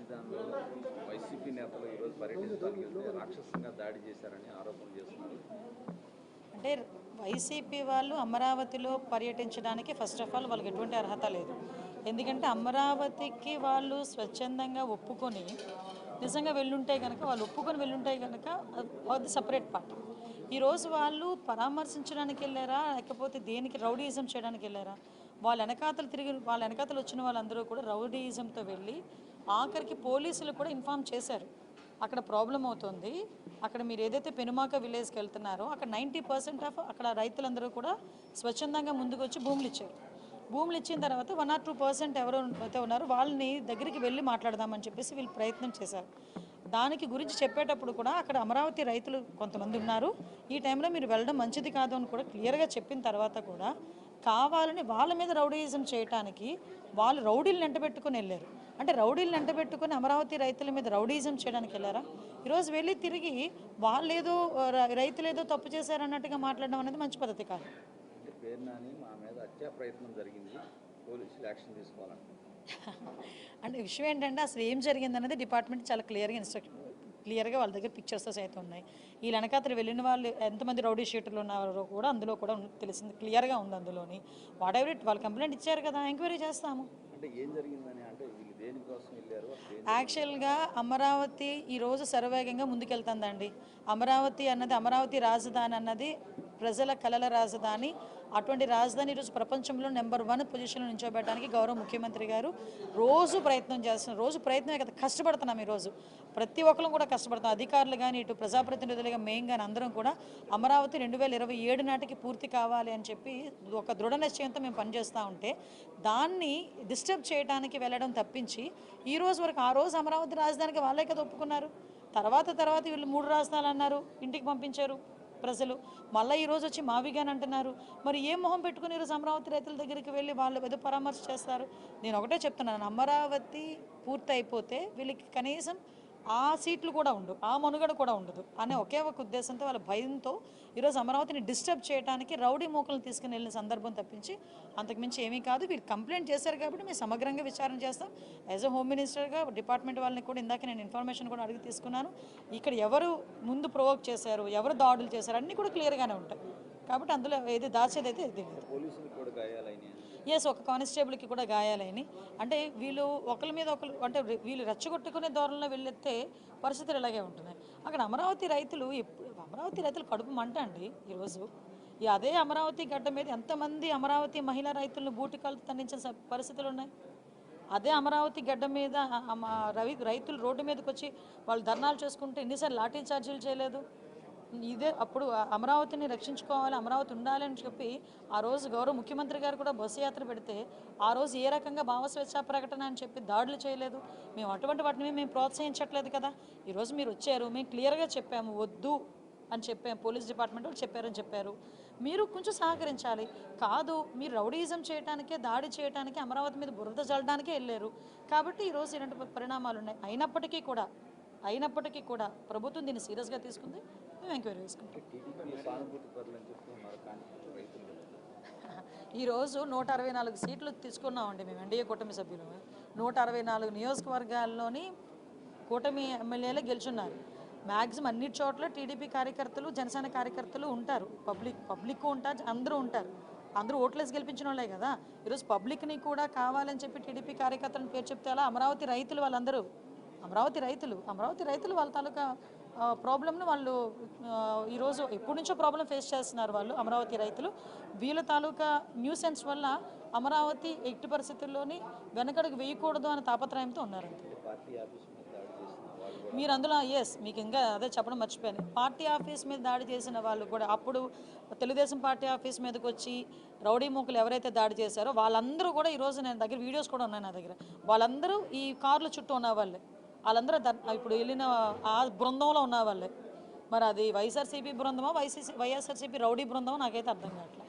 రాజధానిలో వైసీపీ నేతలు ఈరోజు పర్యటించడానికి వెళ్తే రాక్షసంగా దాడి చేశారని ఆరోపణలు చేస్తున్నారు. అంటే వైసీపీ వాళ్ళు అమరావతిలో పర్యటించడానికి ఫస్ట్ ఆఫ్ ఆల్ వాళ్ళకి ఎటువంటి అర్హత లేదు. ఎందుకంటే అమరావతికి వాళ్ళు స్వచ్ఛందంగా ఒప్పుకొని నిజంగా వెళ్ళుంటే కనుక వాళ్ళు ఒప్పుకొని వెళ్ళుంటే కనుక అది సపరేట్ పార్ట్. ఈరోజు వాళ్ళు పరామర్శించడానికి వెళ్ళారా లేకపోతే దేనికి రౌడీయిజం చేయడానికి వెళ్ళారా? వాళ్ళ వెనకాతలు వచ్చిన వాళ్ళందరూ కూడా రౌడీయిజంతో వెళ్ళి ఆఖరికి పోలీసులు కూడా ఇన్ఫామ్ చేశారు అక్కడ ప్రాబ్లం అవుతుంది, అక్కడ మీరు ఏదైతే పెనుమాక విలేజ్కి వెళ్తున్నారో అక్కడ 90% ఆఫ్ అక్కడ రైతులందరూ కూడా స్వచ్ఛందంగా ముందుకు వచ్చి భూములు ఇచ్చారు. భూములు ఇచ్చిన తర్వాత 1 or 2% ఎవరు అయితే ఉన్నారో వాళ్ళని దగ్గరికి వెళ్ళి మాట్లాడదామని చెప్పేసి వీళ్ళు ప్రయత్నం చేశారు. దానికి గురించి చెప్పేటప్పుడు కూడా అక్కడ అమరావతి రైతులు కొంతమంది ఉన్నారు, ఈ టైంలో మీరు వెళ్ళడం మంచిది కాదు అని కూడా క్లియర్గా చెప్పిన తర్వాత కూడా కావాలని వాళ్ళ మీద రౌడీయిజం చేయడానికి వాళ్ళు రౌడీలను వెంటబెట్టుకుని వెళ్ళారు. అంటే రౌడీలను వెంటబెట్టుకుని అమరావతి రైతుల మీద రౌడీయిజం చేయడానికి వెళ్ళారా? ఈరోజు వెళ్ళి తిరిగి వాళ్ళేదో రైతులేదో తప్పు చేశారన్నట్టుగా మాట్లాడడం అనేది మంచి పద్ధతి కాదు. మా మీద హత్యా ప్రయత్నం జరిగింది, పోలీసులు యాక్షన్ తీసుకోవాలంట. అంటే విషయం ఏంటంటే అసలు ఏం జరిగిందనేది డిపార్ట్మెంట్ చాలా క్లియర్గా వాళ్ళ దగ్గర పిక్చర్స్ అయితే ఉన్నాయి. ఈ వెనకాతలు వెళ్ళిన వాళ్ళు ఎంతమంది రౌడీ షీటర్లు ఉన్నారో కూడా అందులో కూడా తెలిసింది, క్లియర్గా ఉంది అందులోని. వాట్ ఎవర్ ఇట్, వాళ్ళు కంప్లైంట్ ఇచ్చారు కదా, ఎంక్వైరీ చేస్తాము. అంటే ఏం జరిగిందని, అంటే వీళ్ళు దేనికోసం వెళ్ళారు? యాక్చువల్గా అమరావతి ఈరోజు శరవేగంగా ముందుకెళ్తుందండి. అమరావతి అన్నది, అమరావతి రాజధాని అన్నది ప్రజల కలల రాజధాని. అటువంటి రాజధాని ఈరోజు ప్రపంచంలో నెంబర్ 1 పొజిషన్లో నిల్చోబెట్టడానికి గౌరవ ముఖ్యమంత్రి గారు రోజు ప్రయత్నం చేస్తున్నారు. రోజు ప్రయత్నమే కదా, కష్టపడుతున్నాం. ఈరోజు ప్రతి ఒక్కరు కూడా కష్టపడుతున్నాం, అధికారులు కానీ ఇటు ప్రజాప్రతినిధులుగా మేము కానీ అందరం కూడా అమరావతి 2027 నాటికి పూర్తి కావాలి అని చెప్పి ఒక దృఢ నిశ్చయంతో మేము పనిచేస్తూ ఉంటే దాన్ని డిస్టర్బ్ చేయడానికి వెళ్ళడం తప్పించి ఈ రోజు వరకు ఆ రోజు అమరావతి రాజధానికి వాళ్ళే కదా ఒప్పుకున్నారు. తర్వాత వీళ్ళు 3 రాజధానులు అన్నారు, ఇంటికి పంపించారు ప్రజలు. మళ్ళీ ఈరోజు వచ్చి మావిగాని అంటున్నారు. మరి ఏ మొహం పెట్టుకుని ఈరోజు అమరావతి రైతుల దగ్గరికి వెళ్ళి వాళ్ళు ఏదో పరామర్శ చేస్తారు? నేను ఒకటే చెప్తున్నాను, అమరావతి పూర్తి అయిపోతే వీళ్ళకి కనీసం ఆ సీట్లు కూడా ఉండవు, ఆ మనుగడ కూడా ఉండదు అనే ఒకే ఒక ఉద్దేశంతో వాళ్ళ భయంతో ఈరోజు అమరావతిని డిస్టర్బ్ చేయడానికి రౌడీ మూకలను తీసుకుని వెళ్ళిన సందర్భం తప్పించి అంతకుమించి ఏమీ కాదు. వీళ్ళు కంప్లైంట్ చేశారు కాబట్టి మేము సమగ్రంగా విచారణ చేస్తాం. యాజ్ అ హోమ్ మినిస్టర్గా డిపార్ట్మెంట్ వాళ్ళని కూడా ఇందాక నేను ఇన్ఫర్మేషన్ కూడా అడిగి తీసుకున్నాను. ఇక్కడ ఎవరు ముందు ప్రొవోక్ చేశారు, ఎవరు దాడులు చేశారు అన్నీ కూడా క్లియర్గానే ఉంటాయి. కాబట్టి అందులో ఏది దాచేది అయితే ఇది లేదు. ఒక కానిస్టేబుల్కి కూడా గాయాలని. అంటే వీళ్ళు ఒకరి మీద ఒకరు, అంటే వీళ్ళు రెచ్చగొట్టుకునే ధోరణిలో వెళ్ళెత్తే పరిస్థితులు ఇలాగే ఉంటున్నాయి. అక్కడ అమరావతి రైతులు కడుపు మంట అండి. ఈరోజు అదే అమరావతి గడ్డ మీద ఎంతమంది అమరావతి మహిళా రైతులను బూటికాలు తన్నించిన పరిస్థితులు ఉన్నాయి. అదే అమరావతి గడ్డ మీద రైతులు రోడ్డు మీదకి వచ్చి వాళ్ళు ధర్నాలు చేసుకుంటే ఎన్నిసార్లు లాఠీ చార్జీలు చేయలేదు? ఇదే అప్పుడు అమరావతిని రక్షించుకోవాలి, అమరావతి ఉండాలి అని చెప్పి ఆ రోజు గౌరవ ముఖ్యమంత్రి గారు కూడా బస్సు యాత్ర పెడితే ఆ రోజు ఏ రకంగా భావస్వేచ్ఛా ప్రకటన అని చెప్పి దాడులు చేయలేదు. మేము అటువంటి వాటిని మేము ప్రోత్సహించట్లేదు కదా. ఈరోజు మీరు వచ్చారు, మేము క్లియర్గా చెప్పాము వద్దు అని చెప్పాము, పోలీస్ డిపార్ట్మెంట్ వాళ్ళు చెప్పారు. మీరు కొంచెం సహకరించాలి. కాదు, మీరు రౌడీయిజం చేయడానికే, దాడి చేయడానికే, అమరావతి మీద బురద చల్లడానికే వెళ్ళారు. కాబట్టి ఈరోజు ఇలాంటి పరిణామాలు ఉన్నాయి. అయినప్పటికీ కూడా ప్రభుత్వం దీన్ని సీరియస్గా తీసుకుంది. మేము ఎంక్వైరీ చేసుకుంటాం. ఈరోజు 164 సీట్లు తీసుకున్నామండి మేము, ఎన్డీఏ కూటమి సభ్యులు. 164 నియోజకవర్గాల్లోని కూటమి ఎమ్మెల్యేలే గెలుచున్నారు. మ్యాక్సిమం అన్ని చోట్ల టీడీపీ కార్యకర్తలు, జనసేన కార్యకర్తలు ఉంటారు, పబ్లిక్ ఉంటారు, అందరూ ఉంటారు. అందరూ ఓట్లేసి గెలిపించిన వాళ్ళే కదా. ఈరోజు పబ్లిక్ని కూడా కావాలని చెప్పి టీడీపీ కార్యకర్తలను పేరు చెప్తే అలా అమరావతి రైతులు వాళ్ళందరూ అమరావతి రైతులు వాళ్ళ తాలూకా ప్రాబ్లమ్ను వాళ్ళు ఈరోజు ఎప్పటి నుంచో ప్రాబ్లం ఫేస్ చేస్తున్నారు. వాళ్ళు అమరావతి రైతులు వీళ్ళ తాలూకా న్యూసెన్స్ వల్ల అమరావతి ఎట్టి పరిస్థితుల్లోని వెనకడుగు వేయకూడదు అనే తాపత్రయంతో ఉన్నారంతే. మీరు అందులో మీకు ఇంకా అదే చెప్పడం మర్చిపోయాను. పార్టీ ఆఫీస్ మీద దాడి చేసిన వాళ్ళు కూడా అప్పుడు తెలుగుదేశం పార్టీ ఆఫీస్ మీదకి వచ్చి రౌడీ మూకలు ఎవరైతే దాడి చేశారో వాళ్ళందరూ కూడా ఈరోజు నేను దగ్గర వీడియోస్ కూడా ఉన్నాయి నా దగ్గర. వాళ్ళందరూ ఈ కార్ల చుట్టూ ఉన్న వాళ్ళే, వాళ్ళందరూ ఇప్పుడు వెళ్ళిన ఆ బృందంలో ఉన్న వాళ్ళే. మరి అది వైఎస్ఆర్సీపీ బృందమో వైఎస్ఆర్సీపీ రౌడీ బృందమో నాకైతే అర్థం కావట్లేదు.